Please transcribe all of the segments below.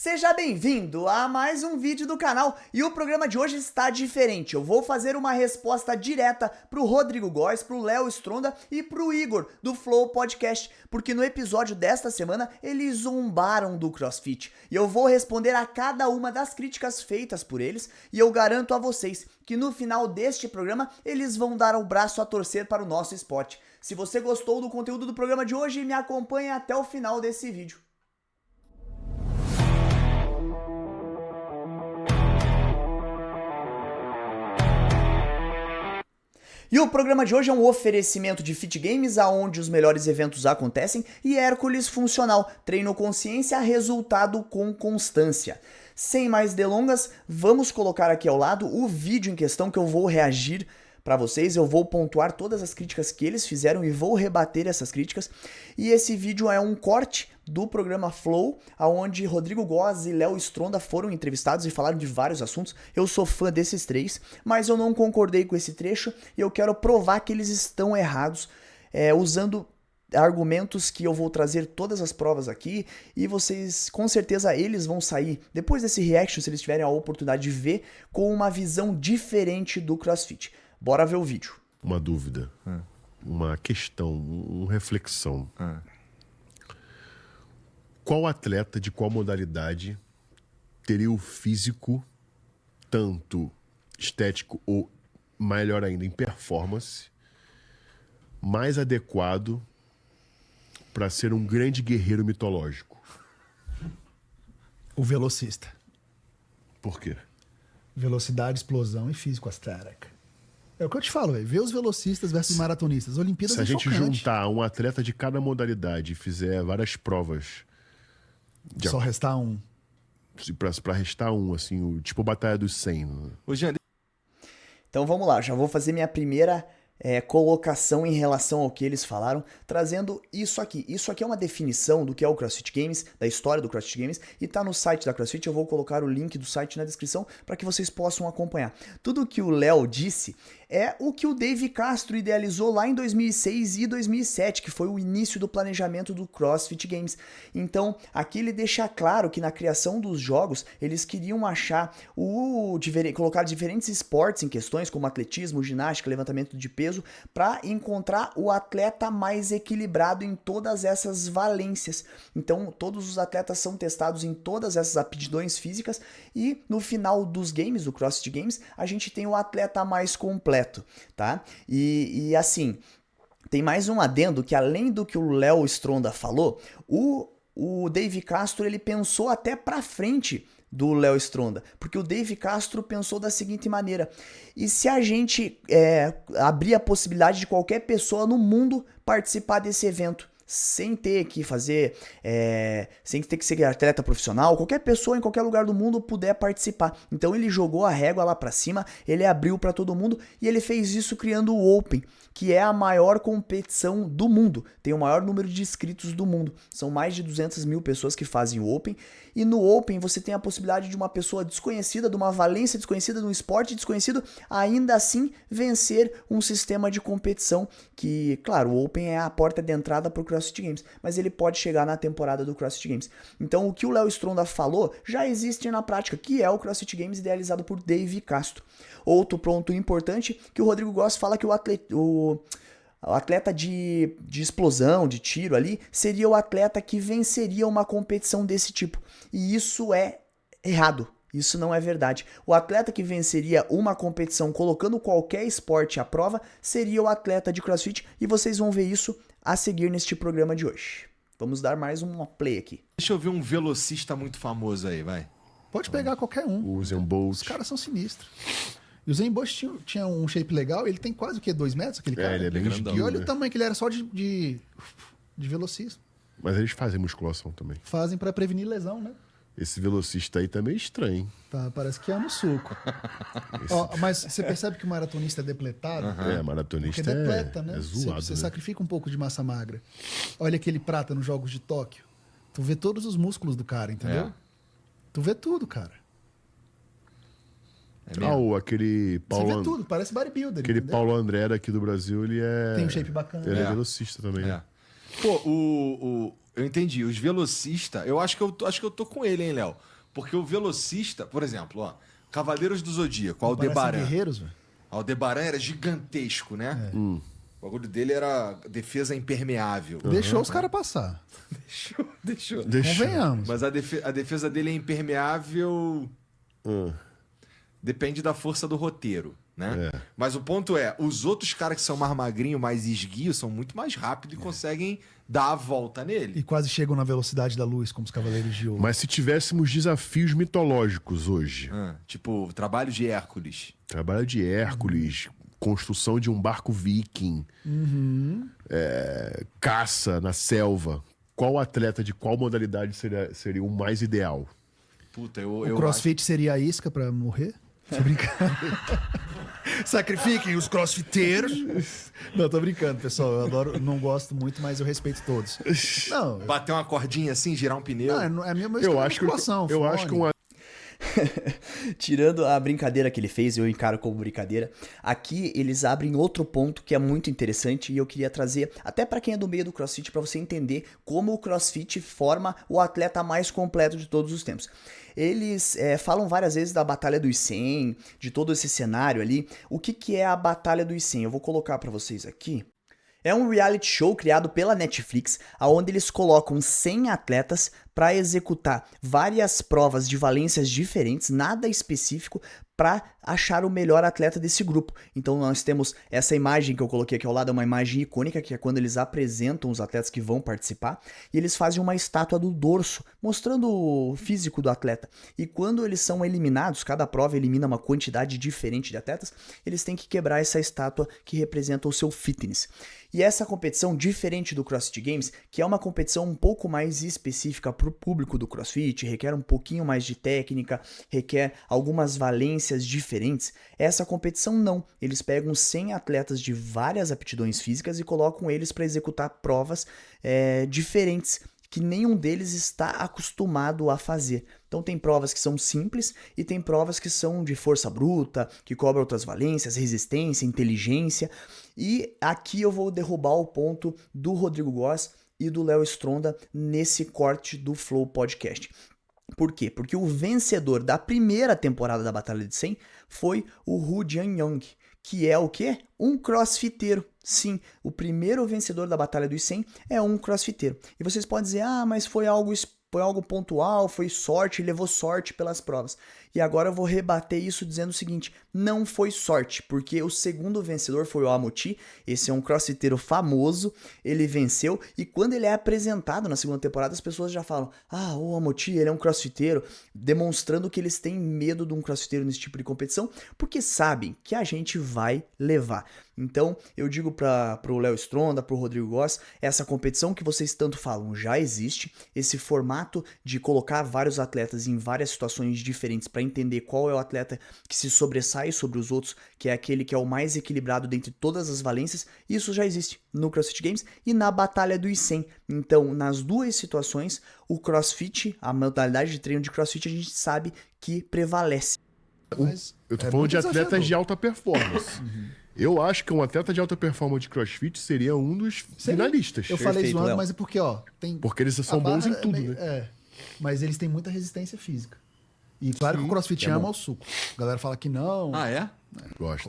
Seja bem-vindo a mais um vídeo do canal e o programa de hoje está diferente. Eu vou fazer uma resposta direta pro Rodrigo Góes, pro Léo Stronda e pro Igor do Flow Podcast, porque no episódio desta semana eles zombaram do CrossFit e eu vou responder a cada uma das críticas feitas por eles e eu garanto a vocês que no final deste programa eles vão dar o braço a torcer para o nosso esporte. Se você gostou do conteúdo do programa de hoje, me acompanhe até o final desse vídeo. E o programa de hoje é um oferecimento de Fit Games, aonde os melhores eventos acontecem, e Hércules Funcional, treino consciência, resultado com constância. Sem mais delongas, vamos colocar aqui ao lado o vídeo em questão que eu vou reagir para vocês. Eu vou pontuar todas as críticas que eles fizeram e vou rebater essas críticas. E esse vídeo é um corte do programa Flow, onde Rodrigo Góes e Léo Stronda foram entrevistados e falaram de vários assuntos. Eu sou fã desses três, mas eu não concordei com esse trecho e eu quero provar que eles estão errados, usando argumentos que eu vou trazer todas as provas aqui, e vocês, com certeza, eles vão sair, depois desse reaction, se eles tiverem a oportunidade de ver, com uma visão diferente do CrossFit. Bora ver o vídeo. Uma dúvida, uma questão, uma reflexão. Qual atleta de qual modalidade teria o físico, tanto estético ou, melhor ainda, em performance, mais adequado para ser um grande guerreiro mitológico? O velocista. Por quê? Velocidade, explosão e físico aesthetic. É o que eu te falo, velho. Vê os velocistas versus maratonistas. Olimpíadas Se a é gente chocante. juntar um atleta de cada modalidade e fizer várias provas... Só restar um. Pra restar um, assim, tipo Batalha dos 100. Ô, Jean, Então vamos lá, já vou fazer minha primeira colocação em relação ao que eles falaram, trazendo isso aqui. Isso aqui é uma definição do que é o CrossFit Games, da história do CrossFit Games, e tá no site da CrossFit. Eu vou colocar o link do site na descrição para que vocês possam acompanhar. Tudo que o Léo disse é o que o Dave Castro idealizou lá em 2006 e 2007, que foi o início do planejamento do CrossFit Games. Então, aqui ele deixa claro que na criação dos jogos, eles queriam achar colocar diferentes esportes em questões, como atletismo, ginástica, levantamento de peso, para encontrar o atleta mais equilibrado em todas essas valências. Então, todos os atletas são testados em todas essas aptidões físicas e no final dos games, do CrossFit Games, a gente tem o atleta mais completo, tá? E assim, tem mais um adendo que, além do que o Léo Stronda falou, o Dave Castro, ele pensou até pra frente do Léo Stronda, porque o Dave Castro pensou da seguinte maneira: e se a gente abrir a possibilidade de qualquer pessoa no mundo participar desse evento, sem ter que fazer, sem ter que ser atleta profissional, qualquer pessoa em qualquer lugar do mundo puder participar. Então ele jogou a régua lá pra cima, ele abriu pra todo mundo e ele fez isso criando o Open, que é a maior competição do mundo, tem o maior número de inscritos do mundo, são mais de 200 mil pessoas que fazem o Open, e no Open você tem a possibilidade de uma pessoa desconhecida, de uma valência desconhecida, de um esporte desconhecido, ainda assim vencer um sistema de competição que, claro, o Open é a porta de entrada pro CrossFit Games, mas ele pode chegar na temporada do CrossFit Games. Então o que o Léo Stronda falou já existe na prática, que é o CrossFit Games idealizado por Dave Castro. Outro ponto importante, que o Rodrigo Góes fala que o atleta de explosão, de tiro ali, seria o atleta que venceria uma competição desse tipo. E isso é errado. Isso não é verdade. O atleta que venceria uma competição colocando qualquer esporte à prova seria o atleta de CrossFit, e vocês vão ver isso a seguir neste programa de hoje. Vamos dar mais um play aqui. deixa eu ver um velocista muito famoso aí, vai. Pode pegar qualquer um. O Usain Bolt. Os caras são sinistros. E o Usain Bolt tinha um shape legal. Ele tem quase o quê? 2 metros, aquele cara? Ele é bem grandão. E esguio, olha né? o tamanho que ele era só de velocista. Mas eles fazem musculação também. Fazem pra prevenir lesão, né? Esse velocista aí tá meio estranho, hein? Tá, parece que é no suco. Ó, mas você percebe que o maratonista é depletado? Maratonista Porque depleta, né? é zoado, Você né? sacrifica um pouco de massa magra. Olha aquele prata nos Jogos de Tóquio. Tu vê todos os músculos do cara, entendeu? Tu vê tudo, cara. É mesmo? Aquele Você vê Paulo... tudo, parece bodybuilder, Aquele entendeu? Paulo André daqui do Brasil, ele é... Tem um shape bacana. Ele é É. velocista também. É. Pô, Eu entendi. Os velocistas, acho que eu tô com ele, hein, Léo? Porque o velocista, por exemplo, ó, Cavaleiros do Zodíaco, Aldebaran. Guerreiros, velho. Aldebaran era gigantesco, né? O bagulho dele era defesa impermeável. Deixou os caras passar. Deixou. Convenhamos. Mas a defesa dele é impermeável. Depende da força do roteiro, né? Mas o ponto é, os outros caras que são mais magrinhos, mais esguios, são muito mais rápidos e conseguem dar a volta nele. E quase chegam na velocidade da luz, como os Cavaleiros de Ouro. Mas se tivéssemos desafios mitológicos hoje, Tipo, trabalho de Hércules. trabalho de Hércules, construção de um barco viking, caça na selva, qual atleta de qual modalidade seria o mais ideal? Puta, O CrossFit seria a isca pra morrer? Tô brincando. Sacrifiquem os crossfiteiros. Não, tô brincando, pessoal. Eu adoro, não gosto muito, mas eu respeito todos. Não, Bater uma cordinha assim, girar um pneu. não é meu Eu acho que um Tirando a brincadeira que ele fez, eu encaro como brincadeira. Aqui eles abrem outro ponto que é muito interessante e eu queria trazer até para quem é do meio do CrossFit para você entender como o CrossFit forma o atleta mais completo de todos os tempos. Eles falam várias vezes da Batalha dos 100, de todo esse cenário ali. O que é a Batalha dos 100? Eu vou colocar para vocês aqui. É um reality show criado pela Netflix, onde eles colocam 100 atletas para executar várias provas de valências diferentes, nada específico, para achar o melhor atleta desse grupo. Então nós temos essa imagem que eu coloquei aqui ao lado, é uma imagem icônica, que é quando eles apresentam os atletas que vão participar, e eles fazem uma estátua do dorso, mostrando o físico do atleta. E quando eles são eliminados, cada prova elimina uma quantidade diferente de atletas, eles têm que quebrar essa estátua que representa o seu fitness. E essa competição, diferente do CrossFit Games, que é uma competição um pouco mais específica para o público do CrossFit, requer um pouquinho mais de técnica, requer algumas valências diferentes, essa competição não. Eles pegam 100 atletas de várias aptidões físicas e colocam eles para executar provas diferentes, que nenhum deles está acostumado a fazer. Então tem provas que são simples e tem provas que são de força bruta, que cobram outras valências, resistência, inteligência. E aqui eu vou derrubar o ponto do Rodrigo Góes e do Léo Stronda nesse corte do Flow Podcast. Por quê? Porque o vencedor da primeira temporada da Batalha de 100 foi o Hu Jianyong, que é o quê? Um crossfiteiro. Sim, o primeiro vencedor da Batalha dos 100 é um crossfiteiro. E vocês podem dizer, mas foi algo pontual, foi sorte, levou sorte pelas provas. E agora eu vou rebater isso dizendo o seguinte, não foi sorte, porque o segundo vencedor foi o Amoti, esse é um crossfiteiro famoso, ele venceu, e quando ele é apresentado na segunda temporada, as pessoas já falam, o Amoti, ele é um crossfiteiro, demonstrando que eles têm medo de um crossfiteiro nesse tipo de competição, porque sabem que a gente vai levar. Então, eu digo pro Léo Stronda, pro Rodrigo Góes, essa competição que vocês tanto falam já existe, esse formato de colocar vários atletas em várias situações diferentes para entender qual é o atleta que se sobressai sobre os outros, que é aquele que é o mais equilibrado dentre todas as valências, isso já existe no CrossFit Games e na Batalha dos 100. Então, nas duas situações, o CrossFit, a modalidade de treino de CrossFit, a gente sabe que prevalece. Mas Eu tô falando de atletas de alta performance. Eu acho que um atleta de alta performance de CrossFit seria um dos finalistas. Eu falei Perfeito, zoando, Léo. mas é porque, tem... Porque eles são a barra bons em tudo, meio- né? mas eles têm muita resistência física. E claro que o CrossFit ama o suco. A galera fala que não. Ah, é? Gosto.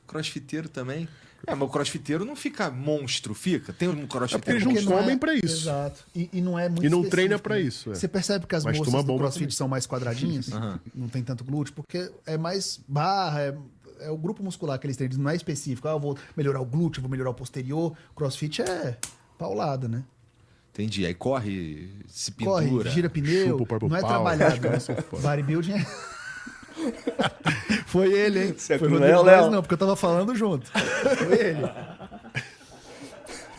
Crossfiteiro também. Mas o crossfiteiro não fica monstro, fica? Tem um porque crossfiteiro eles não Porque comem pra isso. Exato. E não é muito E não específico, treina pra né? isso, Você percebe que as Mas moças toma do bomba CrossFit também. são mais quadradinhas, não tem tanto glúteo, porque é mais barra, é o grupo muscular que eles treinam, não é específico. Eu vou melhorar o glúteo, vou melhorar o posterior. CrossFit é paulada, né? Entendi. Aí corre, se Corre, pintura. gira pneu, chupa o próprio não é pau, trabalhado. os caras são foda. Bodybuilding é... Foi ele, hein? Isso aqui Foi o não é Rodrigo o Léo. Góes, não, porque eu tava falando junto. Foi ele.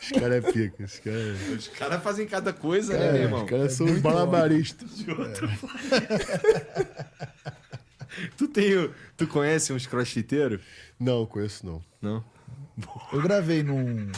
Os caras é pica. Os caras fazem cada coisa, né, meu irmão? Os caras são malabaristas. Tu conhece uns crossfiteiros? Não, conheço não. Não. Eu gravei num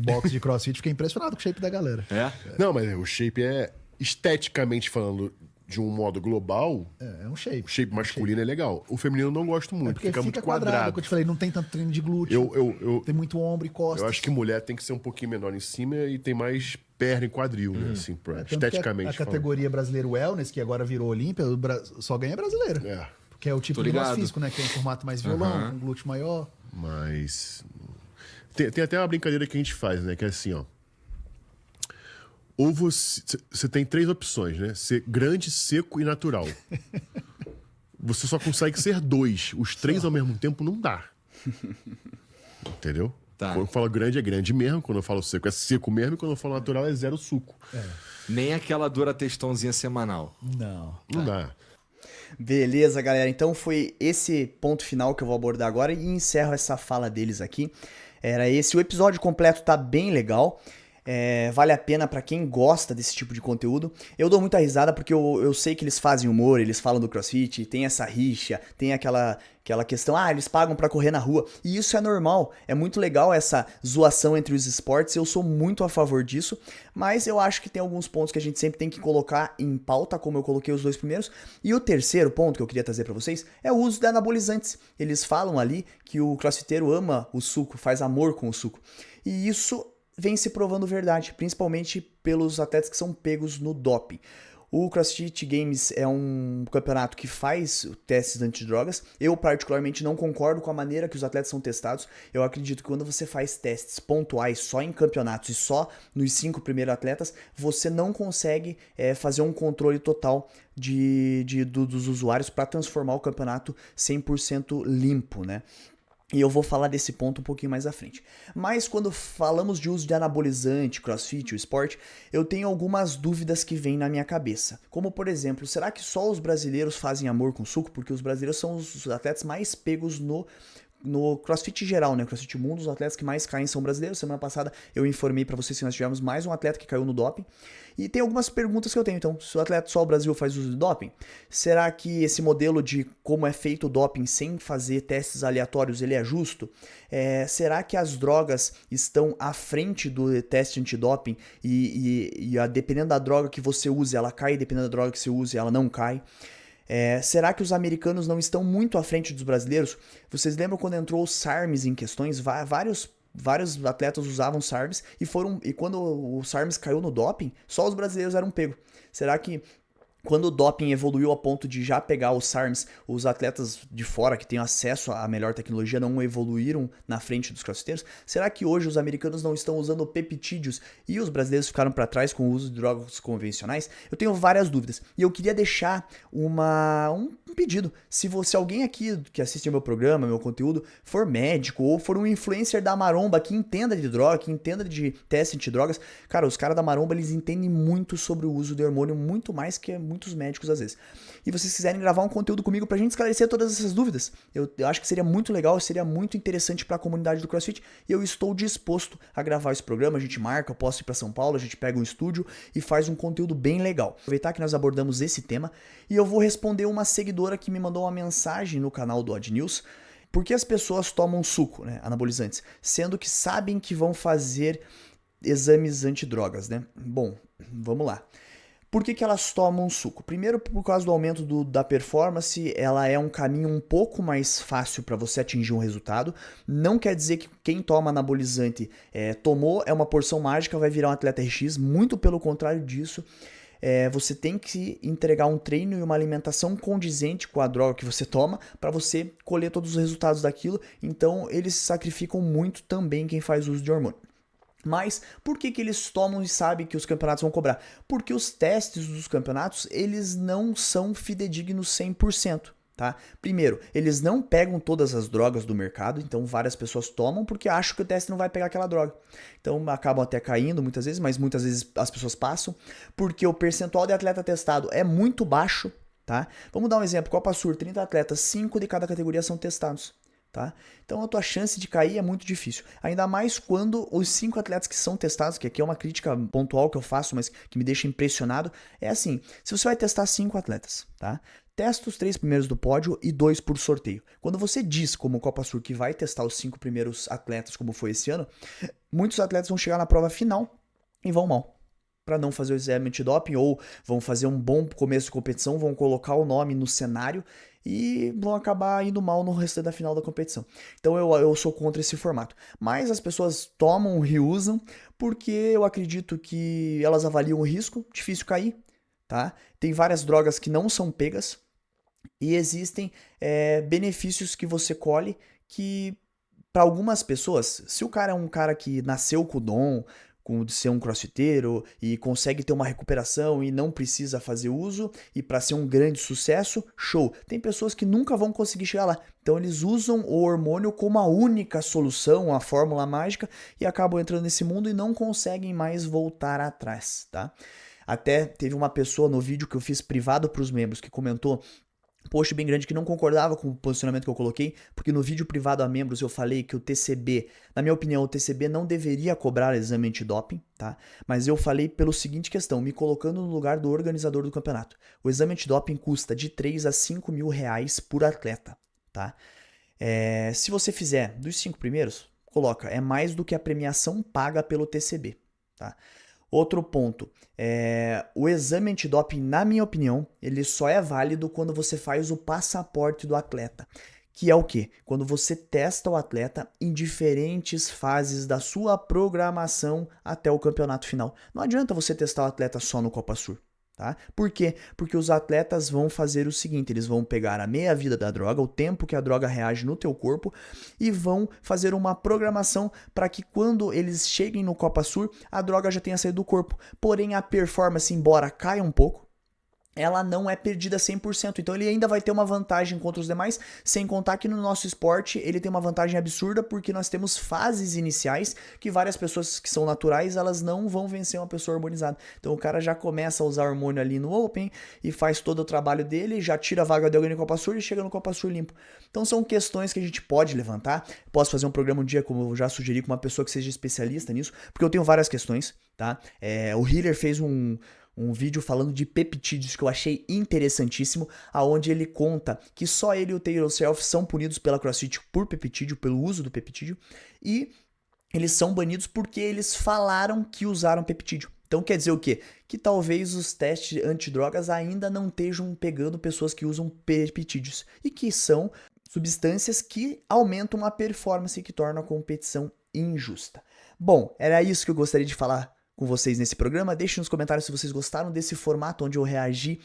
box de CrossFit, fiquei impressionado com o shape da galera. É? Não, mas o shape é esteticamente falando. de um modo global, É um shape. o shape masculino é legal. O feminino eu não gosto muito, Porque fica muito quadrado. Que eu te falei, não tem tanto treino de glúteo, Eu tem muito ombro e costas. Eu acho que mulher tem que ser um pouquinho menor em cima e tem mais perna e quadril, né? Assim, Tanto que esteticamente. a categoria brasileira Wellness, que agora virou Olímpia, só ganha brasileira. É, Porque é o tipo Tô de nosso ligado. físico, né? Que é um formato mais violão, com glúteo maior. mas. Tem até uma brincadeira que a gente faz, né? Que é assim, ó. Ou você tem 3 opções, né? Ser grande, seco e natural. Você só consegue ser 2. Os 3 ao mesmo tempo não dá. Entendeu? Tá. Quando eu falo grande, é grande mesmo. Quando eu falo seco, é seco mesmo. E quando eu falo natural, é 0 suco. Nem aquela dura textãozinha semanal. Não dá. Beleza, galera. Então foi esse ponto final que eu vou abordar agora e encerro essa fala deles aqui. Era esse. O episódio completo tá bem legal. Vale a pena pra quem gosta desse tipo de conteúdo. Eu dou muita risada porque eu sei que eles fazem humor, eles falam do CrossFit, tem essa rixa, tem aquela questão, eles pagam pra correr na rua. E isso é normal, é muito legal essa zoação entre os esportes, eu sou muito a favor disso, mas eu acho que tem alguns pontos que a gente sempre tem que colocar em pauta, como eu coloquei os 2 primeiros. E o terceiro ponto que eu queria trazer pra vocês é o uso de anabolizantes. Eles falam ali que o crossfiteiro ama o suco, faz amor com o suco. E isso vem se provando verdade, principalmente pelos atletas que são pegos no doping. O CrossFit Games é um campeonato que faz testes antidrogas. Eu particularmente não concordo com a maneira que os atletas são testados. Eu acredito que quando você faz testes pontuais só em campeonatos e só nos 5 primeiros atletas, você não consegue fazer um controle total dos usuários para transformar o campeonato 100% limpo, né? E eu vou falar desse ponto um pouquinho mais à frente. Mas quando falamos de uso de anabolizante, crossfit, o esporte, eu tenho algumas dúvidas que vêm na minha cabeça. Como, por exemplo, será que só os brasileiros fazem amor com suco? Porque os brasileiros são os atletas mais pegos no CrossFit geral, né? CrossFit Mundo, os atletas que mais caem são brasileiros. Semana passada eu informei pra vocês que nós tivemos mais um atleta que caiu no doping. E tem algumas perguntas que eu tenho. Então, se o atleta só o Brasil faz uso de doping, será que esse modelo de como é feito o doping sem fazer testes aleatórios, ele é justo? Será que as drogas estão à frente do teste antidoping e dependendo da droga que você use, ela cai, dependendo da droga que você use, ela não cai? Será que os americanos não estão muito à frente dos brasileiros? Vocês lembram quando entrou o SARMs em questões? Vários atletas usavam SARMs e quando o SARMs caiu no doping, só os brasileiros eram pegos. Será que quando o doping evoluiu a ponto de já pegar os SARMs, os atletas de fora que têm acesso à melhor tecnologia não evoluíram na frente dos crossfiteiros? Será que hoje os americanos não estão usando peptídeos e os brasileiros ficaram para trás com o uso de drogas convencionais? Eu tenho várias dúvidas e eu queria deixar um pedido. Se alguém aqui que assiste ao meu programa, meu conteúdo, for médico ou for um influencer da maromba que entenda de droga, que entenda de teste antidrogas, cara, os caras da maromba, eles entendem muito sobre o uso de hormônio, muito mais que muitos médicos às vezes. E vocês quiserem gravar um conteúdo comigo pra gente esclarecer todas essas dúvidas, eu acho que seria muito legal, seria muito interessante pra comunidade do CrossFit e eu estou disposto a gravar esse programa. A gente marca, eu posso ir pra São Paulo, a gente pega um estúdio e faz um conteúdo bem legal. Aproveitar que nós abordamos esse tema e eu vou responder uma seguidora que me mandou uma mensagem no canal do Odd News. Por que as pessoas tomam suco, né, anabolizantes, sendo que sabem que vão fazer exames antidrogas, né? Bom, vamos lá. Por que elas tomam suco? Primeiro, por causa do aumento da performance, ela é um caminho um pouco mais fácil para você atingir um resultado. Não quer dizer que quem toma anabolizante tomou, é uma porção mágica, vai virar um atleta RX, muito pelo contrário disso. Você tem que entregar um treino e uma alimentação condizente com a droga que você toma para você colher todos os resultados daquilo. Então, eles sacrificam muito também quem faz uso de hormônio. Mas por que eles tomam e sabem que os campeonatos vão cobrar? Porque os testes dos campeonatos, eles não são fidedignos 100%. Tá? Primeiro, eles não pegam todas as drogas do mercado, então várias pessoas tomam porque acham que o teste não vai pegar aquela droga. Então acabam até caindo muitas vezes, mas muitas vezes as pessoas passam, porque o percentual de atleta testado é muito baixo. Tá? Vamos dar um exemplo, Copa Sur, 30 atletas, 5 de cada categoria são testados. Tá? Então a tua chance de cair é muito difícil, ainda mais quando os 5 atletas que são testados, que aqui é uma crítica pontual que eu faço, mas que me deixa impressionado, é assim, se você vai testar 5 atletas, tá? Testa os 3 primeiros do pódio e 2 por sorteio. Quando você diz, como o Copa Sur, que vai testar os 5 primeiros atletas, como foi esse ano, muitos atletas vão chegar na prova final e vão mal. para não fazer o exame antidoping, ou vão fazer um bom começo de competição, vão colocar o nome no cenário e vão acabar indo mal no resto da final da competição. Então eu sou contra esse formato. Mas as pessoas tomam e usam porque eu acredito que elas avaliam o risco, difícil cair, tá? Tem várias drogas que não são pegas e existem benefícios que você colhe que, para algumas pessoas, se o cara é um cara que nasceu com o dom, de ser um crossfiteiro e consegue ter uma recuperação e não precisa fazer uso e para ser um grande sucesso, show. Tem pessoas que nunca vão conseguir chegar lá. Então eles usam o hormônio como a única solução, a fórmula mágica e acabam entrando nesse mundo e não conseguem mais voltar atrás, tá? Até teve uma pessoa no vídeo que eu fiz privado para os membros que comentou post bem grande que não concordava com o posicionamento que eu coloquei, porque no vídeo privado a membros eu falei que o TCB, na minha opinião, o TCB não deveria cobrar exame antidoping, tá? Mas eu falei pelo seguinte questão, me colocando no lugar do organizador do campeonato. O exame antidoping custa de 3 a 5 mil reais por atleta, tá? Se você fizer dos 5 primeiros, coloca, é mais do que a premiação paga pelo TCB, tá? Outro ponto, o exame antidoping, na minha opinião, ele só é válido quando você faz o passaporte do atleta, que é o quê? Quando você testa o atleta em diferentes fases da sua programação até o campeonato final. Não adianta você testar o atleta só no Copa Sur. Tá? Por quê? Porque os atletas vão fazer o seguinte, eles vão pegar a meia-vida da droga, o tempo que a droga reage no teu corpo e vão fazer uma programação para que quando eles cheguem no Copa Sur, a droga já tenha saído do corpo. Porém, a performance, embora caia um pouco, ela não é perdida 100%, então ele ainda vai ter uma vantagem contra os demais, sem contar que no nosso esporte ele tem uma vantagem absurda porque nós temos fases iniciais que várias pessoas que são naturais, elas não vão vencer uma pessoa hormonizada. Então o cara já começa a usar hormônio ali no Open e faz todo o trabalho dele, já tira a vaga de alguém no Copa Sur e chega no Copa Sur limpo. Então são questões que a gente pode levantar, posso fazer um programa um dia, como eu já sugeri, com uma pessoa que seja especialista nisso, porque eu tenho várias questões, tá? O Hiller fez um vídeo falando de peptídeos que eu achei interessantíssimo, aonde ele conta que só ele e o Taylor Self são punidos pela CrossFit por peptídeo, pelo uso do peptídeo, e eles são banidos porque eles falaram que usaram peptídeo. Então quer dizer o quê? Que talvez os testes antidrogas ainda não estejam pegando pessoas que usam peptídeos, e que são substâncias que aumentam a performance e que tornam a competição injusta. Bom, era isso que eu gostaria de falar com vocês nesse programa. Deixem nos comentários se vocês gostaram desse formato onde eu reagi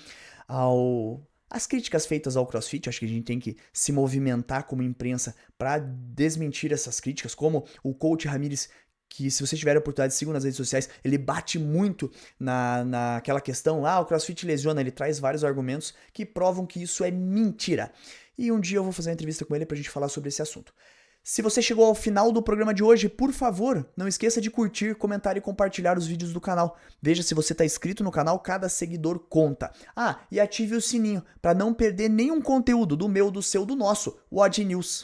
às críticas feitas ao CrossFit. Acho que a gente tem que se movimentar como imprensa para desmentir essas críticas, como o coach Ramires, que se vocês tiverem a oportunidade, sigam nas redes sociais, ele bate muito naquela questão, o CrossFit lesiona, ele traz vários argumentos que provam que isso é mentira. E um dia eu vou fazer uma entrevista com ele pra gente falar sobre esse assunto. Se você chegou ao final do programa de hoje, por favor, não esqueça de curtir, comentar e compartilhar os vídeos do canal. Veja se você está inscrito no canal, cada seguidor conta. E ative o sininho para não perder nenhum conteúdo do meu, do seu, do nosso WOD News.